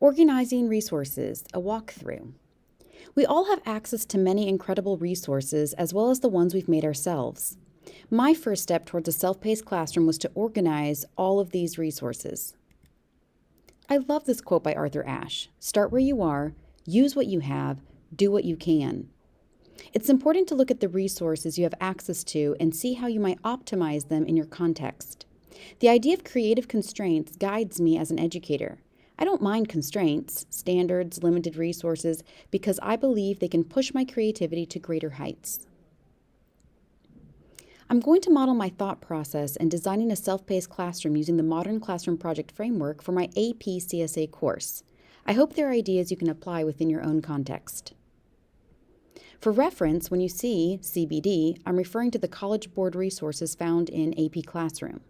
Organizing resources, a walkthrough. We all have access to many incredible resources as well as the ones we've made ourselves. My first step towards a self-paced classroom was to organize all of these resources. I love this quote by Arthur Ashe. Start where you are, use what you have, do what you can. It's important to look at the resources you have access to and see how you might optimize them in your context. The idea of creative constraints guides me as an educator. I don't mind constraints, standards, limited resources, because I believe they can push my creativity to greater heights. I'm going to model my thought process in designing a self-paced classroom using the Modern Classroom Project Framework for my AP CSA course. I hope there are ideas you can apply within your own context. For reference, when you see CBD, I'm referring to the College Board resources found in AP Classroom.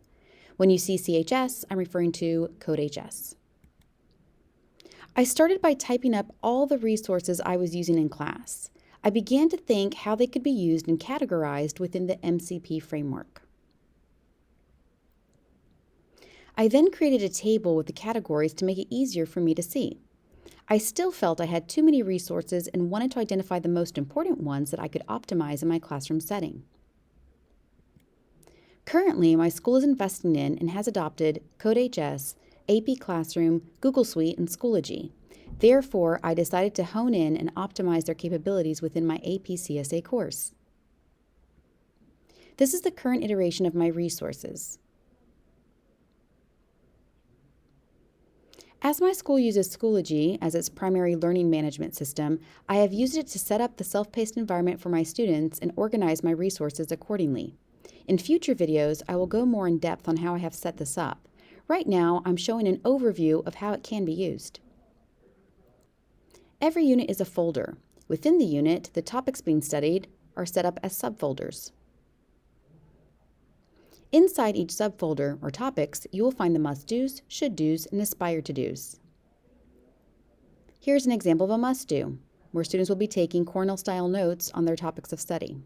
When you see CHS, I'm referring to CodeHS. I started by typing up all the resources I was using in class. I began to think how they could be used and categorized within the MCP framework. I then created a table with the categories to make it easier for me to see. I still felt I had too many resources and wanted to identify the most important ones that I could optimize in my classroom setting. Currently, my school is investing in and has adopted CodeHS, AP Classroom, Google Suite, and Schoology. Therefore, I decided to hone in and optimize their capabilities within my AP CSA course. This is the current iteration of my resources. As my school uses Schoology as its primary learning management system, I have used it to set up the self-paced environment for my students and organize my resources accordingly. In future videos, I will go more in depth on how I have set this up. Right now, I'm showing an overview of how it can be used. Every unit is a folder. Within the unit, the topics being studied are set up as subfolders. Inside each subfolder, or topics, you will find the must-dos, should-dos, and aspire-to-dos. Here's an example of a must-do, where students will be taking Cornell-style notes on their topics of study.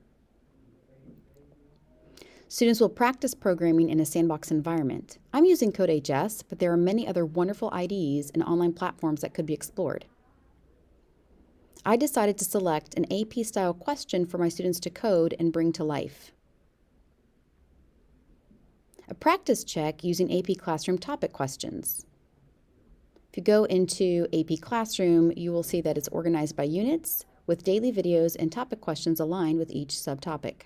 Students will practice programming in a Sandbox environment. I'm using CodeHS, but there are many other wonderful IDEs and online platforms that could be explored. I decided to select an AP-style question for my students to code and bring to life. A practice check using AP Classroom topic questions. If you go into AP Classroom, you will see that it's organized by units with daily videos and topic questions aligned with each subtopic.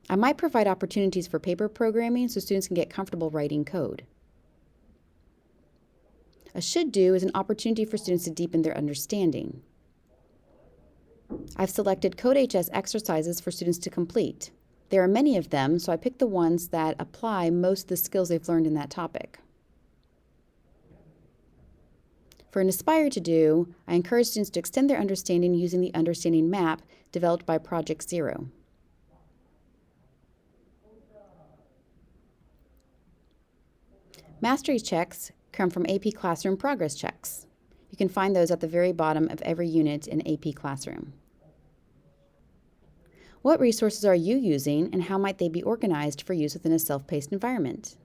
I might provide opportunities for paper programming so students can get comfortable writing code. A should-do is an opportunity for students to deepen their understanding. I've selected CodeHS exercises for students to complete. There are many of them, so I picked the ones that apply most of the skills they've learned in that topic. For an aspire-to-do, I encourage students to extend their understanding using the understanding map developed by Project Zero. Mastery checks come from AP Classroom progress checks. You can find those at the very bottom of every unit in AP Classroom. What resources are you using and how might they be organized for use within a self-paced environment?